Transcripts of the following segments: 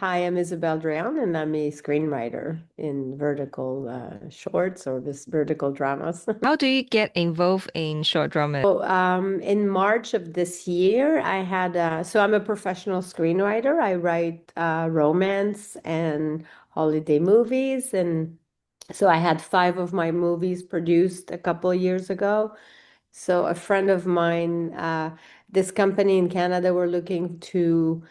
Hi, I'm Isabel Drean, and I'm a screenwriter in vertical shorts or this vertical dramas. How do you get involved in short drama? So, in March of this year, so I'm a professional screenwriter. I write romance and holiday movies. And so I had five of my movies produced a couple of years ago. So a friend of mine, this company in Canada, were looking to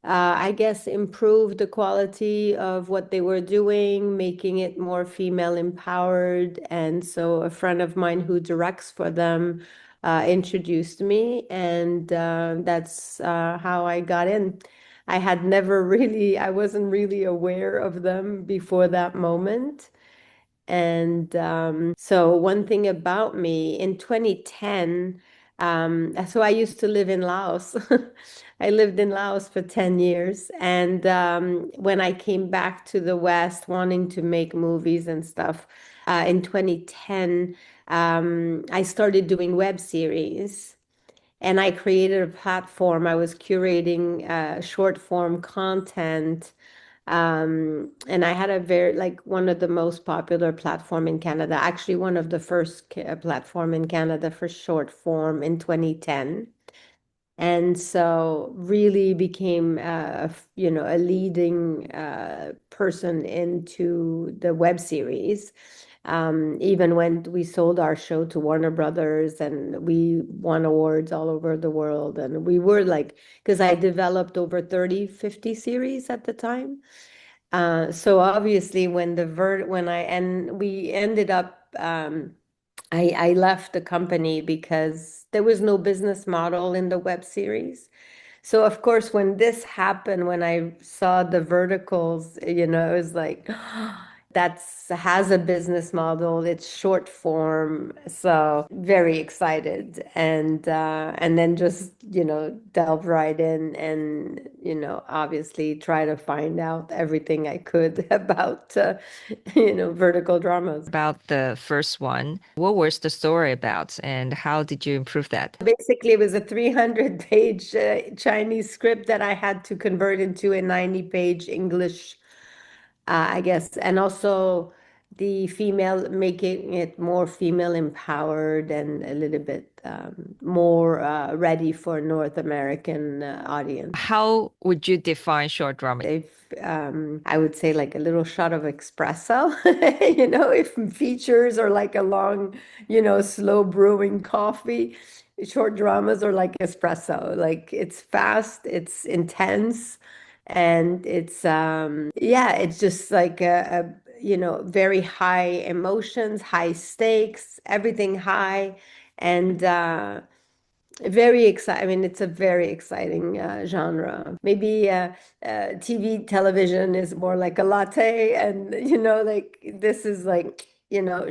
I guess, improve the quality of what they were doing, making it more female empowered. And so a friend of mine who directs for them introduced me, and that's how I got in. I wasn't really aware of them before that moment. And so one thing about me in 2010, so I used to live in Laos. I lived in Laos for 10 years. And when I came back to the West wanting to make movies and stuff, in 2010, I started doing web series. And I created a platform. I was curating short form content, and I had a very like one of the most popular platform in Canada, actually one of the first platform in Canada for short form in 2010. And so really became a leading person into the web series. Even when we sold our show to Warner Brothers and we won awards all over the world. And we were like, because I developed over 30, 50 series at the time. So obviously when I and we ended up I left the company because there was no business model in the web series. So of course, when this happened, when I saw the verticals, it was like that's has a business model. It's short form, so very excited, and then just delve right in and obviously try to find out everything I could about vertical dramas. About the first one, what was the story about and how did you improve that? Basically, it was a 300-page Chinese script that I had to convert into a 90-page English, I guess, and also the female, making it more female empowered and a little bit more ready for North American audience. How would you define short drama? If I would say like a little shot of espresso, if features are like a long, slow brewing coffee, short dramas are like espresso. Like it's fast, it's intense, and yeah, it's just like very high emotions, high stakes, everything high, and very exciting. I mean, it's a very exciting genre. Maybe TV television is more like a latte, and like this is like,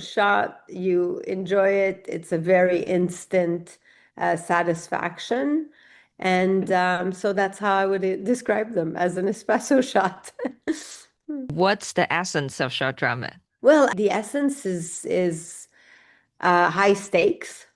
shot, you enjoy it. It's a very instant satisfaction. And so that's how I would describe them as an espresso shot. What's the essence of short drama? Well, the essence is high stakes,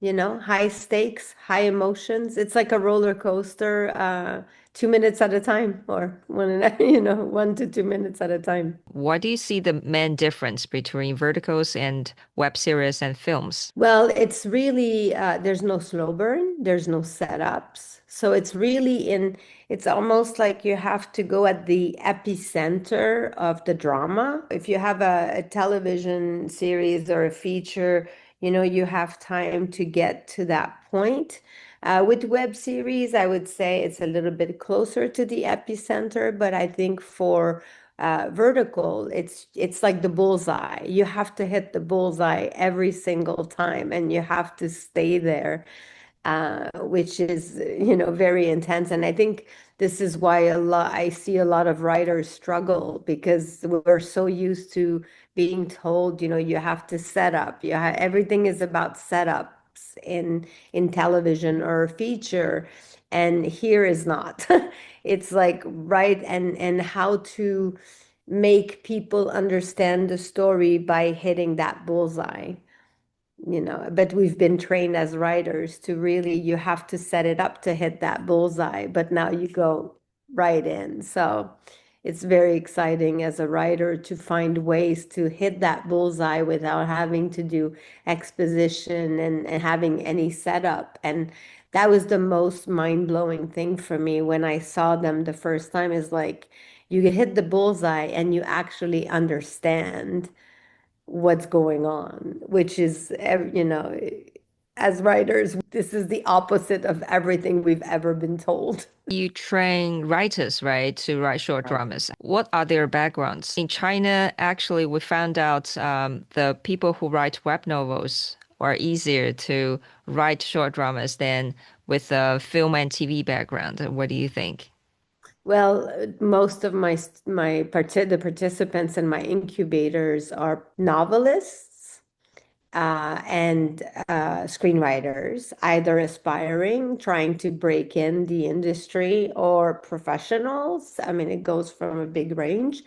high stakes, high emotions. It's like a roller coaster, 2 minutes at a time, or 1 to 2 minutes at a time. What do you see the main difference between verticals and web series and films? Well, it's really, there's no slow burn, there's no setups. So it's almost like you have to go at the epicenter of the drama. If you have a television series or a feature, you have time to get to that point. With web series, I would say it's a little bit closer to the epicenter, but I think for vertical, it's like the bullseye. You have to hit the bullseye every single time, and you have to stay there, which is, very intense. And I think this is why I see a lot of writers struggle because we're so used to being told, you have to set up. Everything is about setups in television or feature, and here is not. It's like right and how to make people understand the story by hitting that bullseye. But we've been trained as writers to really, you have to set it up to hit that bullseye, but now you go right in. So it's very exciting as a writer to find ways to hit that bullseye without having to do exposition and having any setup. And that was the most mind-blowing thing for me when I saw them the first time, is like you hit the bullseye and you actually understand what's going on, which is, as writers, this is the opposite of everything we've ever been told. You train writers, right, to write short dramas. What are their backgrounds? In China, actually, we found out the people who write web novels are easier to write short dramas than with a film and TV background. What do you think? Well, most of the participants in my incubators are novelists and screenwriters, either aspiring, trying to break in the industry, or professionals. I mean, it goes from a big range.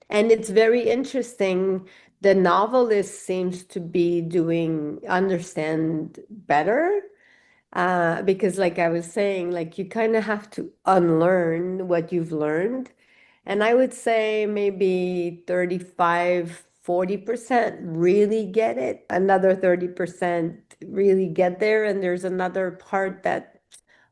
And it's very interesting. The novelist seems to be understand better, because like I was saying, like you kind of have to unlearn what you've learned. And I would say maybe 35-40% really get it. Another 30% really get there. And there's another part that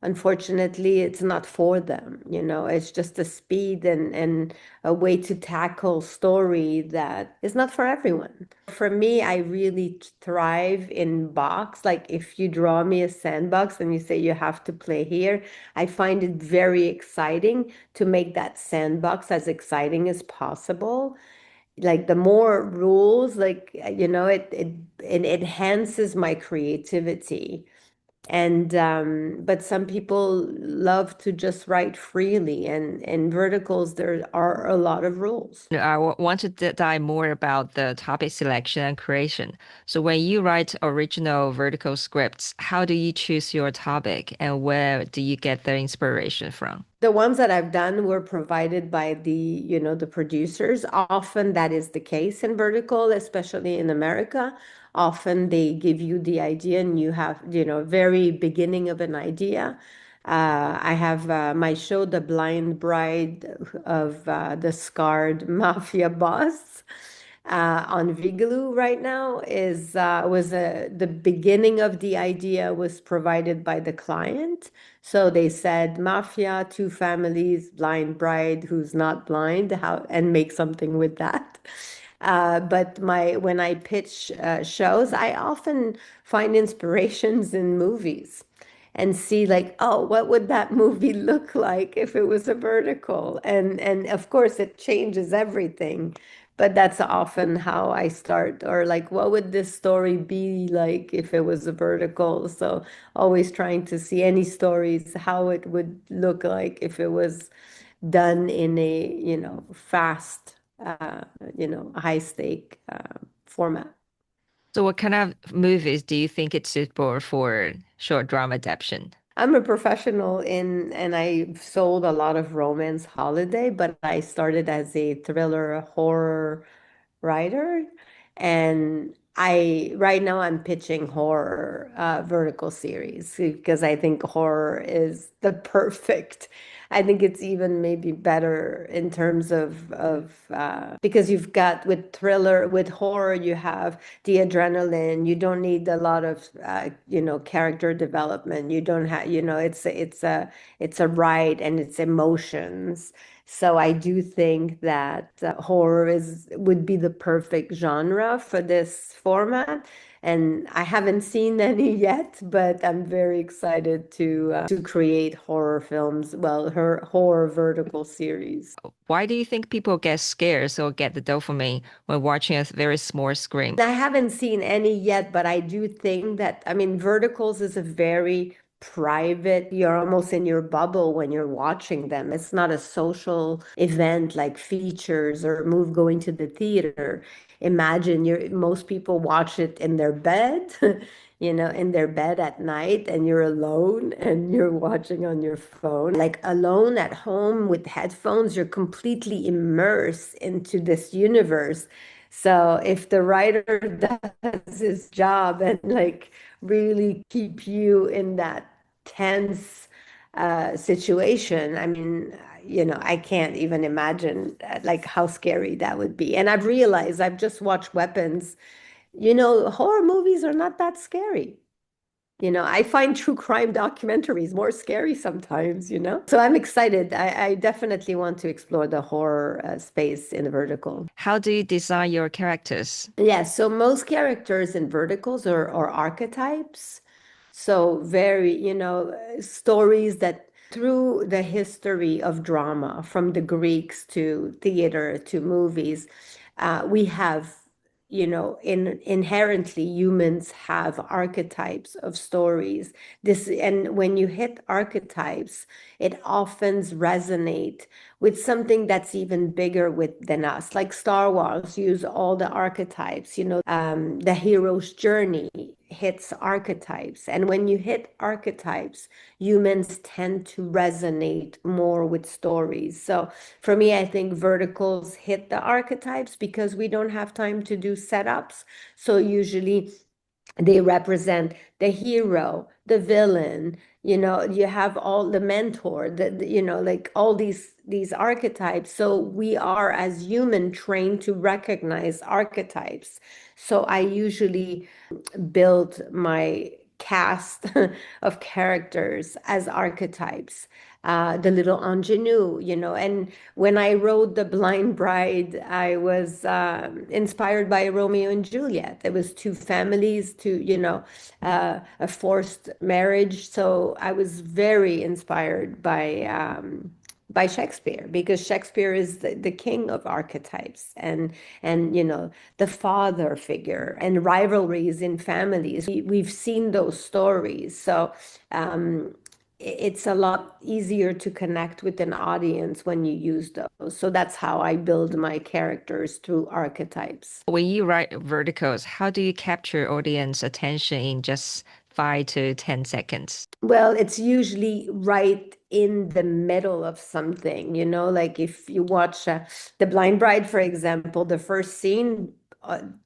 unfortunately it's not for them. It's just a speed and a way to tackle story that is not for everyone. For me, I really thrive in box. Like if you draw me a sandbox and you say you have to play here, I find it very exciting to make that sandbox as exciting as possible. Like the more rules, like it enhances my creativity. And but some people love to just write freely, and in verticals there are a lot of rules. I want to dive more about the topic selection and creation. So when you write original vertical scripts, how do you choose your topic and where do you get the inspiration from? The ones that I've done were provided by the producers. Often that is the case in vertical, especially in America. Often they give you the idea and you have, very beginning of an idea. I have my show, The Blind Bride of the Scarred Mafia Boss, on Vigaloo right now, is was the beginning of the idea was provided by the client. So they said mafia, two families, blind bride who's not blind, how and make something with that. But my when I pitch shows, I often find inspirations in movies and see like, oh, what would that movie look like if it was a vertical? And of course it changes everything. But that's often how I start, or like, what would this story be like if it was a vertical? So always trying to see any stories, how it would look like if it was done in a, fast, high stake format. So what kind of movies do you think it's suitable for short drama adaptation? I'm a professional and I sold a lot of romance holiday, but I started as a thriller horror writer. And right now I'm pitching horror vertical series because I think horror is the perfect. I think it's even maybe better in terms of because you've got with thriller, with horror, you have the adrenaline. You don't need a lot of character development. You don't have, it's a ride and it's emotions. So I do think that horror would be the perfect genre for this format. And I haven't seen any yet, but I'm very excited to create horror films, well, her horror vertical series. Why do you think people get scared or get the dopamine when watching a very small screen? I haven't seen any yet, but I do think that, I mean, verticals is a very private, you're almost in your bubble when you're watching them. It's not a social event like features or move going to the theater. Imagine most people watch it in their bed, in their bed at night, and you're alone and you're watching on your phone. Like alone at home with headphones, you're completely immersed into this universe. So if the writer does his job and like really keep you in that tense situation, I mean, I can't even imagine like how scary that would be. And I've realized I've just watched Weapons. Horror movies are not that scary. I find true crime documentaries more scary sometimes. So I'm excited. I definitely want to explore the horror space in Vertical. How do you design your characters? Yeah, so most characters in verticals are archetypes. So very, stories that through the history of drama, from the Greeks to theater to movies, we have, inherently humans have archetypes of stories. And when you hit archetypes, it often resonate with something that's even bigger than us. Like Star Wars use all the archetypes, the hero's journey hits archetypes. And when you hit archetypes, humans tend to resonate more with stories. So for me, I think verticals hit the archetypes because we don't have time to do setups. So usually they represent the hero, the villain, you have all the mentor, like all these archetypes. So we are as human trained to recognize archetypes. So I usually build my cast of characters as archetypes. The little ingenue, and when I wrote The Blind Bride, I was inspired by Romeo and Juliet. There was two families, a forced marriage. So I was very inspired by Shakespeare, because Shakespeare is the king of archetypes, and the father figure and rivalries in families. We've seen those stories. So it's a lot easier to connect with an audience when you use those. So that's how I build my characters, through archetypes. When you write verticals, how do you capture audience attention in just 5 to 10 seconds? Well, it's usually right in the middle of something, like if you watch The Blind Bride, for example, the first scene,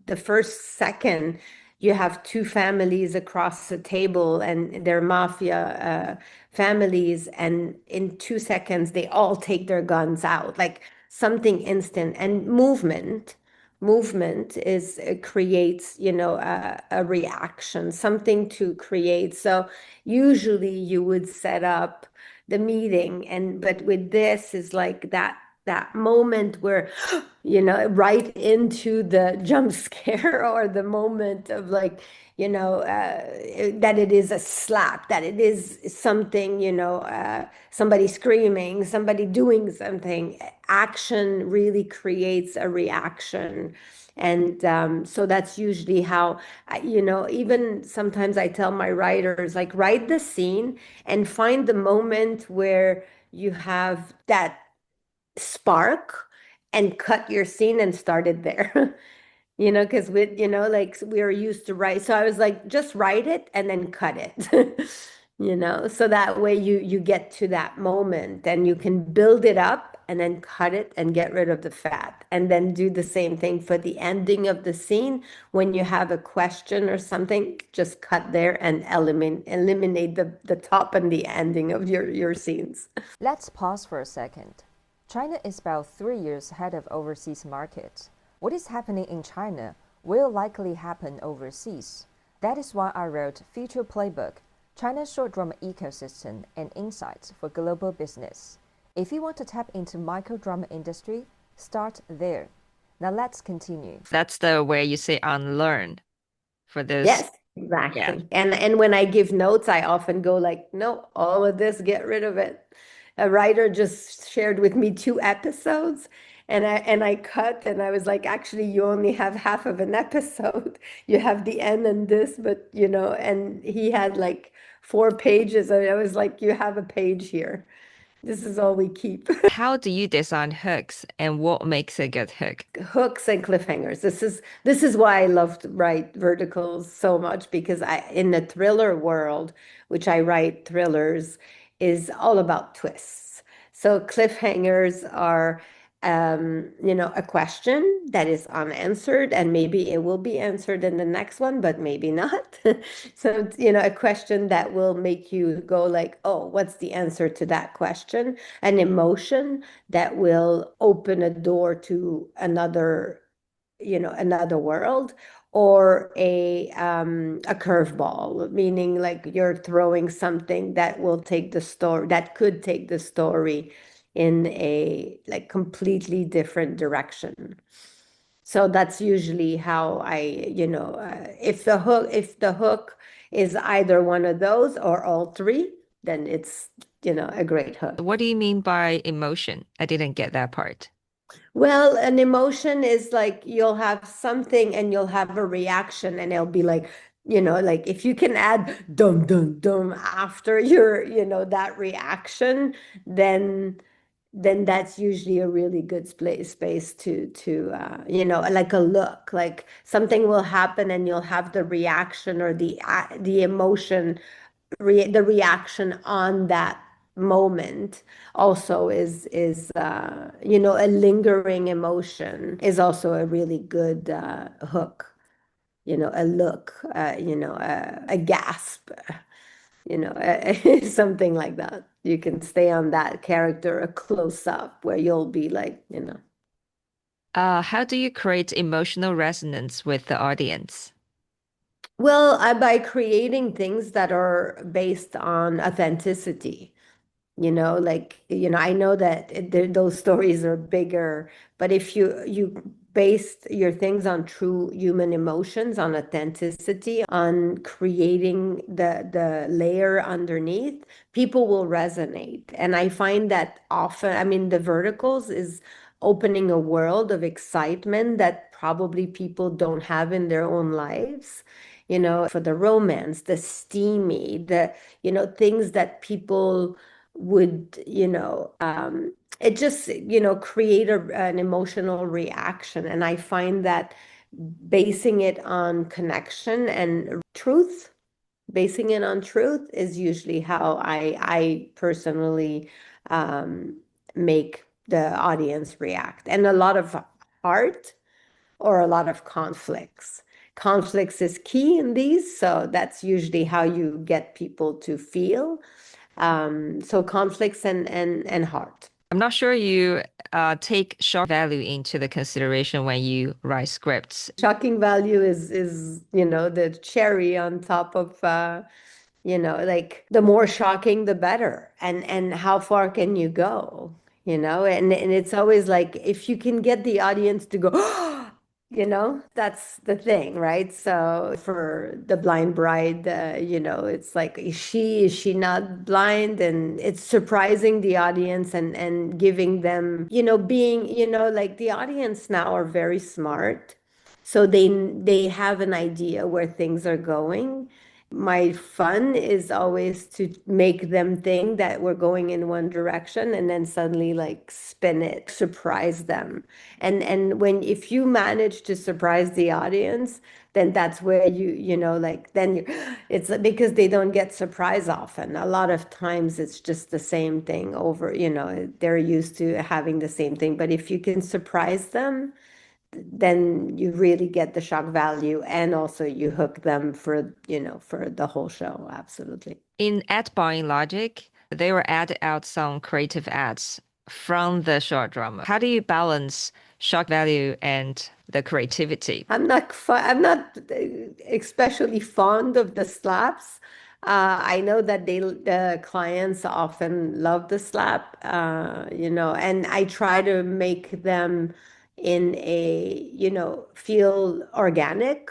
the first second, you have two families across the table and they're mafia families. And in 2 seconds, they all take their guns out, like something instant. And movement is creates a reaction, something to create. So usually you would set up the meeting, but with this is like that moment where right into the jump scare, or the moment of like that it is a slap, that it is something, somebody screaming, somebody doing something. Action really creates a reaction. And so that's usually how even sometimes I tell my writers, like, write the scene and find the moment where you have that spark, and cut your scene and start it there. Because with, like, we are used to write. So I was like, just write it and then cut it. So that way you get to that moment and you can build it up and then cut it and get rid of the fat. And then do the same thing for the ending of the scene. When you have a question or something, just cut there and eliminate the top and the ending of your scenes. Let's pause for a second. China is about 3 years ahead of overseas markets. What is happening in China will likely happen overseas. That is why I wrote Future Playbook, China's short drama ecosystem and insights for global business. If you want to tap into microdrama industry, start there. Now let's continue. That's the way you say unlearn for this. Yes, Yeah. exactly. And when I give notes, I often go like, no, all of this, get rid of it. A writer just shared with me 2 episodes, and I cut, and I was like, actually, you only have half of an episode. You have the end and this, but and he had like 4 pages, and I was like, you have a page here. This is all we keep. How do you design hooks and what makes a good hook? Hooks and cliffhangers. This is why I love to write verticals so much, because in the thriller world, which I write thrillers, is all about twists. So cliffhangers are a question that is unanswered, and maybe it will be answered in the next one, but maybe not. So, a question that will make you go like, oh, what's the answer to that question? An emotion that will open a door to another world, or a curveball, meaning like you're throwing something that could take the story in a like completely different direction. So that's usually how if the hook is either one of those or all three, then it's, a great hook. What do you mean by emotion? I didn't get that part. Well, an emotion is like you'll have something and you'll have a reaction, and it'll be like, like if you can add dum dum dum after that reaction, then that's usually a really good space to like a look, like something will happen and you'll have the reaction or the emotion, the reaction on that moment also is a lingering emotion is also a really good hook, a look, a gasp, something like that. You can stay on that character a close up where you'll be like. How do you create emotional resonance with the audience? Well, by creating things that are based on authenticity. I know that those stories are bigger, but if you based your things on true human emotions, on authenticity, on creating the layer underneath, people will resonate. And I find that often, I mean, the verticals is opening a world of excitement that probably people don't have in their own lives. For the romance, the steamy, things that people would, it just, create an emotional reaction. And I find that basing it on connection and truth, basing it on truth is usually how I personally make the audience react. And a lot of heart or a lot of conflicts. Conflicts is key in these, so that's usually how you get people to feel. So conflicts and heart. I'm not sure you take shock value into the consideration when you write scripts. Shocking value is the cherry on top of like the more shocking the better. And how far can you go? And it's always like if you can get the audience to go, that's the thing, right? So for the blind bride, it's like, is she not blind? And it's surprising the audience and giving them, being, like the audience now are very smart. So they have an idea where things are going. My fun is always to make them think that we're going in one direction and then suddenly like spin it, surprise them. And if you manage to surprise the audience, then that's where it's because they don't get surprise often. A lot of times it's just the same thing over, they're used to having the same thing. But if you can surprise them, then you really get the shock value, and also you hook them for the whole show. Absolutely. In ad buying logic, they will add out some creative ads from the short drama. How do you balance shock value and the creativity? I'm not especially fond of the slaps. I know that the clients often love the slap, and I try to make them in a, feel organic.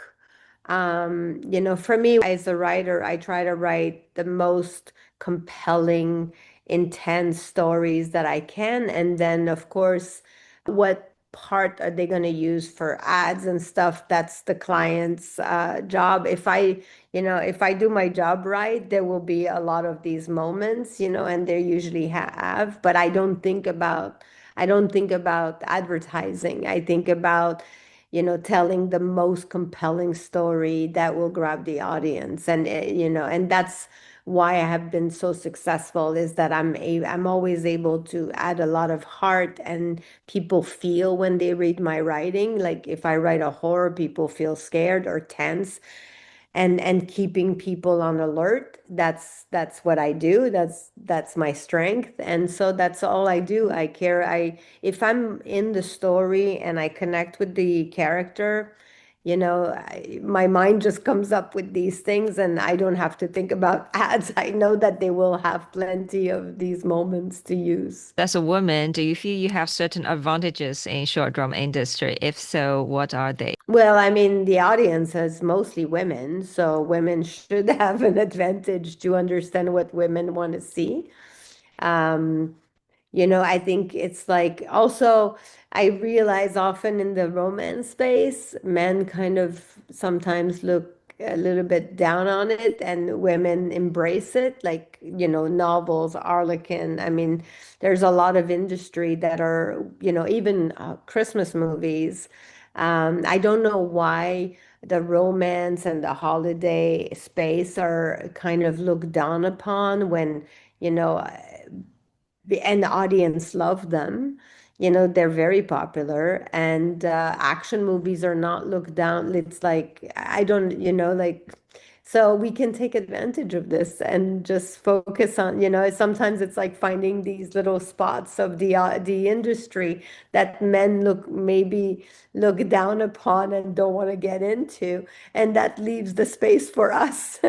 For me as a writer, I try to write the most compelling, intense stories that I can. And then, of course, what part are they going to use for ads and stuff? That's the client's job. If I do my job right, there will be a lot of these moments, and they usually have, but I don't think about advertising. I think about, telling the most compelling story that will grab the audience. And that's why I have been so successful is that I'm always able to add a lot of heart, and people feel when they read my writing. Like if I write a horror, people feel scared or tense, and keeping people on alert. That's what I do. That's my strength. And so that's all I do. I care. I If I'm in the story and I connect with the character, my mind just comes up with these things, and I don't have to think about ads. I know that they will have plenty of these moments to use. As a woman, do you feel you have certain advantages in short drama industry? If so, what are they? Well, I mean, the audience is mostly women, so women should have an advantage to understand what women want to see. Um, I think it's like also, I realize often in the romance space, men kind of sometimes look a little bit down on it, and women embrace it, like, novels, Harlequin. I mean, there's a lot of industry that are, even Christmas movies. I don't know why the romance and the holiday space are kind of looked down upon when, you know, and the audience love them. They're very popular, and action movies are not looked down. It's like, I don't, like, so we can take advantage of this and just focus on, sometimes it's like finding these little spots of the industry that men maybe look down upon and don't want to get into, and that leaves the space for us.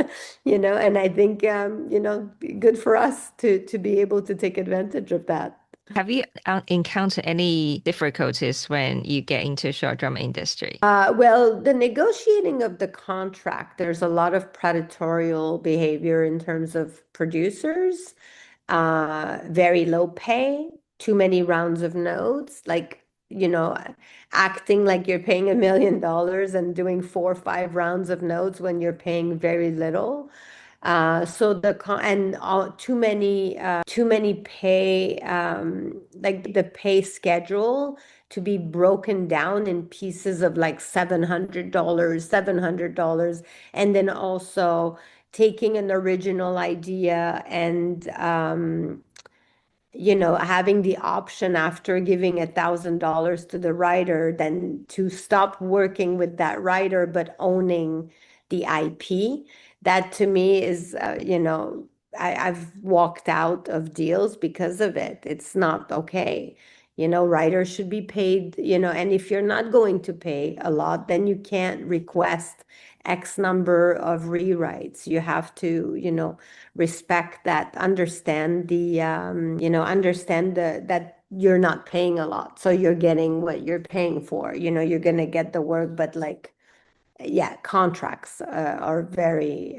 And I think, good for us to be able to take advantage of that. Have you encountered any difficulties when you get into short drama industry? Well, the negotiating of the contract, there's a lot of predatorial behavior in terms of producers, very low pay, too many rounds of notes, like, acting like you're paying $1 million and doing 4 or 5 rounds of notes when you're paying very little. So and all too many pay, like the pay schedule to be broken down in pieces of like $700, and then also taking an original idea and having the option after giving $1,000 to the writer, then to stop working with that writer, but owning the IP. That to me is, I've walked out of deals because of it. It's not okay. Writers should be paid, and if you're not going to pay a lot, then you can't request X number of rewrites. You have to, respect that, understand that you're not paying a lot. So you're getting what you're paying for. You're going to get the work, but like, yeah, contracts are very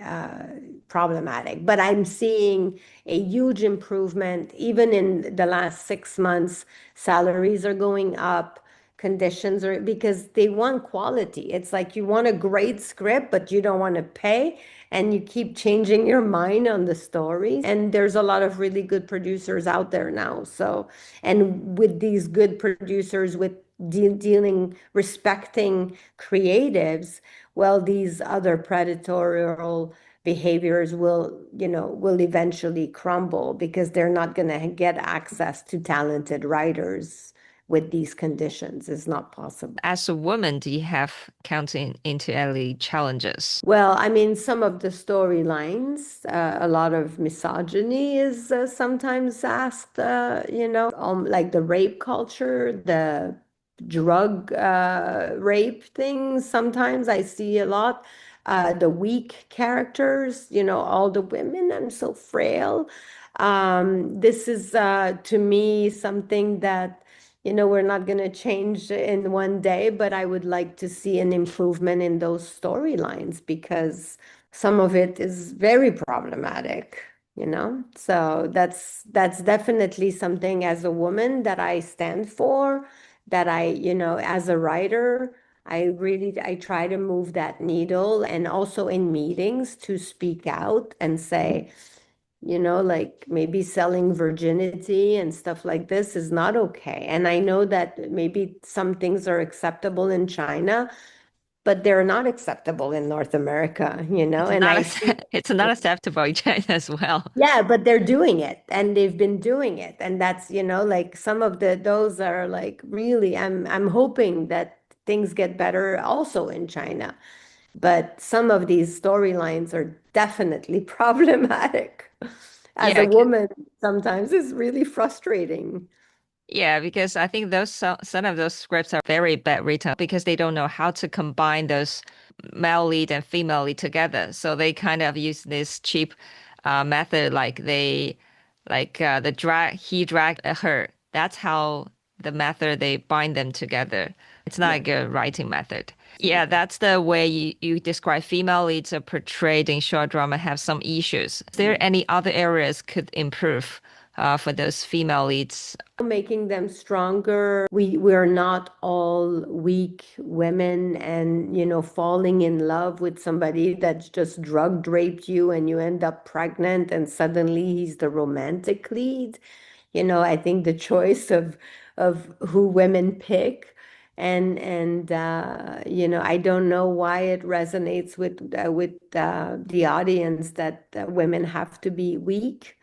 problematic. But I'm seeing a huge improvement. Even in the last 6 months, salaries are going up, conditions are, because they want quality. It's like you want a great script, but you don't want to pay, and you keep changing your mind on the stories. And there's a lot of really good producers out there now. So, and with these good producers, with respecting creatives, well, these other predatorial behaviors will eventually crumble, because they're not going to get access to talented writers with these conditions. It's not possible. As a woman, do you have counting into any challenges? Well, I mean, some of the storylines, a lot of misogyny is sometimes asked, like the rape culture, the drug rape things. Sometimes I see a lot. The weak characters, all the women, I'm so frail. This is, to me, something that we're not going to change in one day, but I would like to see an improvement in those storylines, because some of it is very problematic, So that's definitely something as a woman that I stand for, that as a writer, I try to move that needle, and also in meetings to speak out and say, like maybe selling virginity and stuff like this is not okay. And I know that maybe some things are acceptable in China, but they're not acceptable in North America, It's and not I think it's not acceptable in China as well. yeah, but they're doing it and they've been doing it. And that's, like some of those are like really, I'm hoping that things get better also in China. But some of these storylines are definitely problematic. As a Yeah, woman, sometimes it's really frustrating. yeah, because I think those some of those scripts are very bad written because they don't know how to combine those male lead and female lead together. So they kind of use this cheap method, like the he dragged her. That's how the method they bind them together. It's not a Yeah. good writing method. Yeah, that's the way you describe female leads are portrayed in short drama have some issues. Is there any other areas could improve for those female leads? Making them stronger. We're not all weak women and, falling in love with somebody that's just drug raped you and you end up pregnant and suddenly he's the romantic lead. I think the choice of who women pick and I don't know why it resonates with the audience that women have to be weak.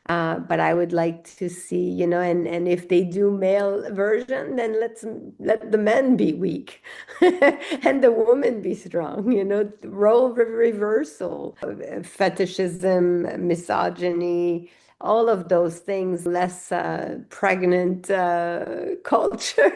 But I would like to see, and if they do male version, then let the men be weak and the woman be strong, role reversal, fetishism, misogyny, all of those things, less pregnant culture.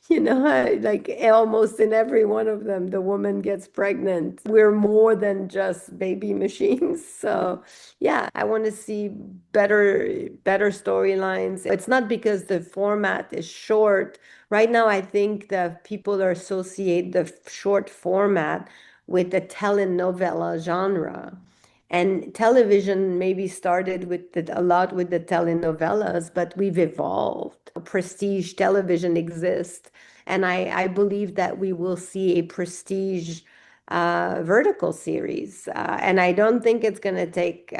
Like almost in every one of them, the woman gets pregnant. We're more than just baby machines. So yeah, I want to see better storylines. It's not because the format is short. Right now, I think that people are associate the short format with the telenovela genre. And television maybe started a lot with the telenovelas, but we've evolved. Prestige television exists. And I believe that we will see a prestige vertical series. And I don't think it's going to take,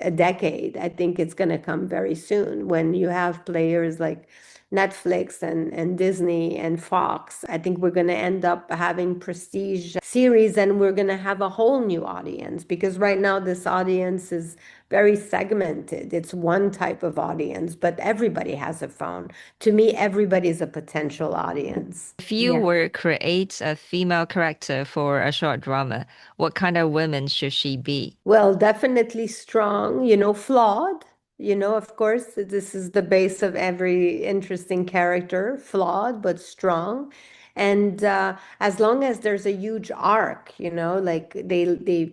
a decade. I think it's going to come very soon when you have players like Netflix and Disney and Fox. I think we're going to end up having prestige series and we're going to have a whole new audience because right now this audience is very segmented. It's one type of audience, but everybody has a phone. To me, everybody's a potential audience. If you Yeah. were create a female character for a short drama, what kind of woman should she be? Well, definitely strong, flawed. Of course, this is the base of every interesting character, flawed but strong. And as long as there's a huge arc, like they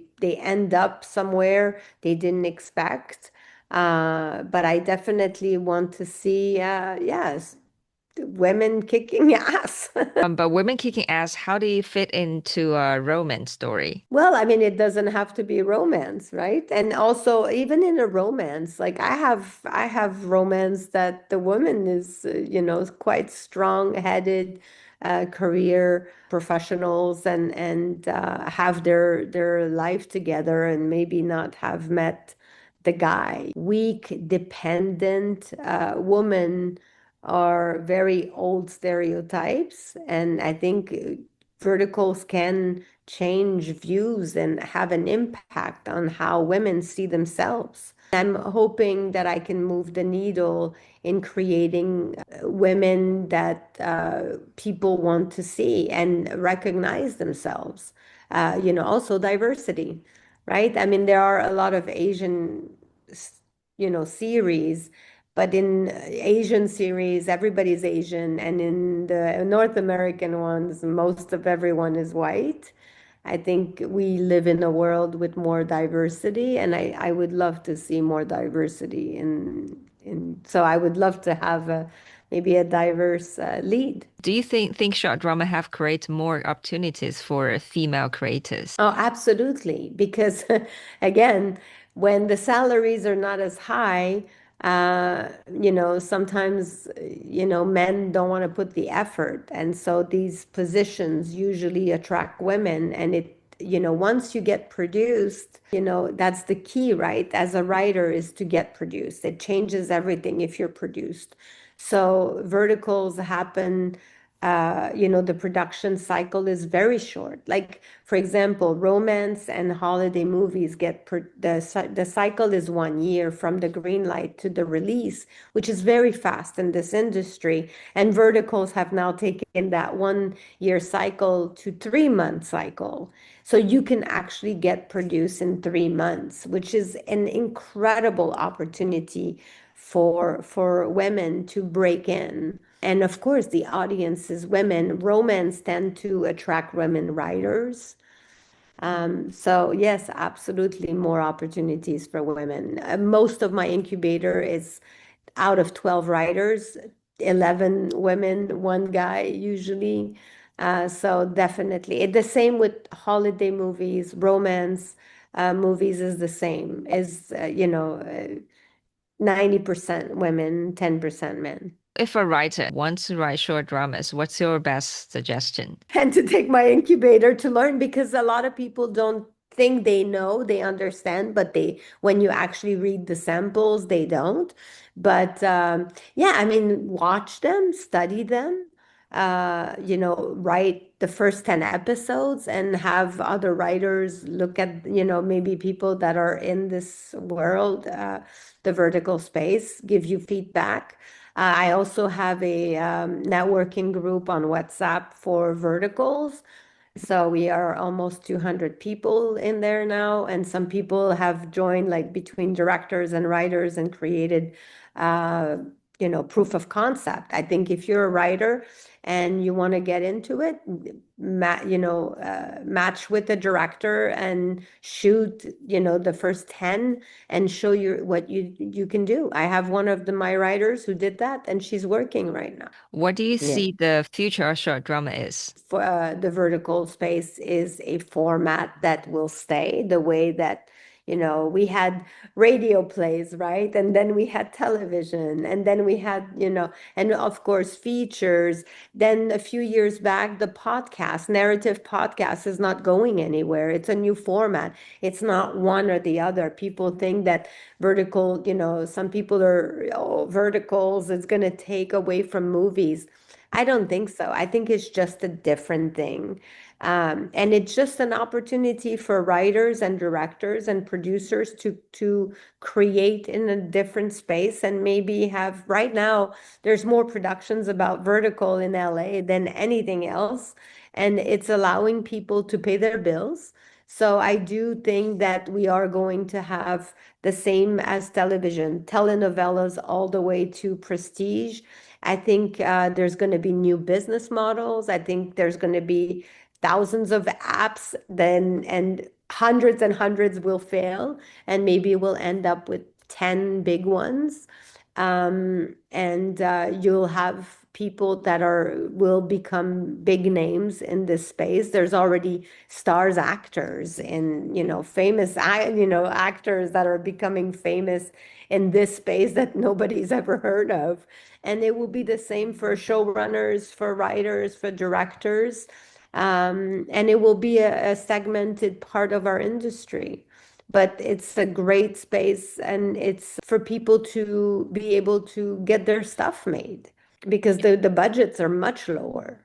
end up somewhere they didn't expect. But I definitely want to see, yes, women kicking ass. But women kicking ass, how do you fit into a romance story? Well, I mean, it doesn't have to be romance, right? And also, even in a romance, like I have romance that the woman is, quite strong-headed, career professionals, and have their life together, and maybe not have met the guy. Weak, dependent woman are very old stereotypes, and I think verticals can change views and have an impact on how women see themselves. I'm hoping that I can move the needle in creating women that people want to see and recognize themselves. Also diversity, right? I mean, there are a lot of Asian, series, but in Asian series, everybody's Asian, and in the North American ones, most of everyone is white. I think we live in a world with more diversity, and I would love to see more diversity so I would love to have maybe a diverse lead. Do you think short drama have created more opportunities for female creators? Oh, absolutely. Because again, when the salaries are not as high, sometimes, men don't want to put the effort. And so these positions usually attract women. And once you get produced, that's the key, right? As a writer is to get produced. It changes everything if you're produced. So verticals happen the production cycle is very short. Like, for example, romance and holiday movies the cycle is 1 year from the green light to the release, which is very fast in this industry. And verticals have now taken that 1 year cycle to 3 month cycle. So you can actually get produced in 3 months, which is an incredible opportunity for women to break in. And of course, the audience is women. Romance tend to attract women writers. So yes, absolutely more opportunities for women. Most of my incubator is out of 12 writers, 11 women, one guy usually. So definitely. The same with holiday movies, romance movies is the same. 90% women, 10% men. If a writer wants to write short dramas, what's your best suggestion? And to take my incubator to learn, because a lot of people don't think they know, they understand, but when you actually read the samples, they don't. But yeah, I mean, watch them, study them, write the first 10 episodes and have other writers look at, maybe people that are in this world, the vertical space, give you feedback. I also have a networking group on WhatsApp for verticals. So we are almost 200 people in there now, and some people have joined, like between directors and writers, and created, proof of concept. I think if you're a writer and you want to get into it, match with the director and shoot, the first 10 and show you what you can do. I have one of my writers who did that, and she's working right now. What do you Yeah. see the future of short drama is? For the vertical space is a format that will stay the way that, we had radio plays, right? And then we had television, and then we had, and of course features. Then a few years back, the narrative podcast is not going anywhere. It's a new format. It's not one or the other. People think that vertical, some people are, verticals is going to take away from movies. I don't think so. I think it's just a different thing. And it's just an opportunity for writers and directors and producers to create in a different space, and maybe have, right now, there's more productions about vertical in LA than anything else. And it's allowing people to pay their bills. So I do think that we are going to have the same as television, telenovelas all the way to prestige. I think there's going to be new business models. I think there's going to be thousands of apps, and hundreds will fail, and maybe we'll end up with 10 big ones. And you'll have people that will become big names in this space. There's already stars actors and, famous, actors that are becoming famous in this space that nobody's ever heard of. And it will be the same for showrunners, for writers, for directors. And it will be a segmented part of our industry. But it's a great space, and it's for people to be able to get their stuff made, because the budgets are much lower.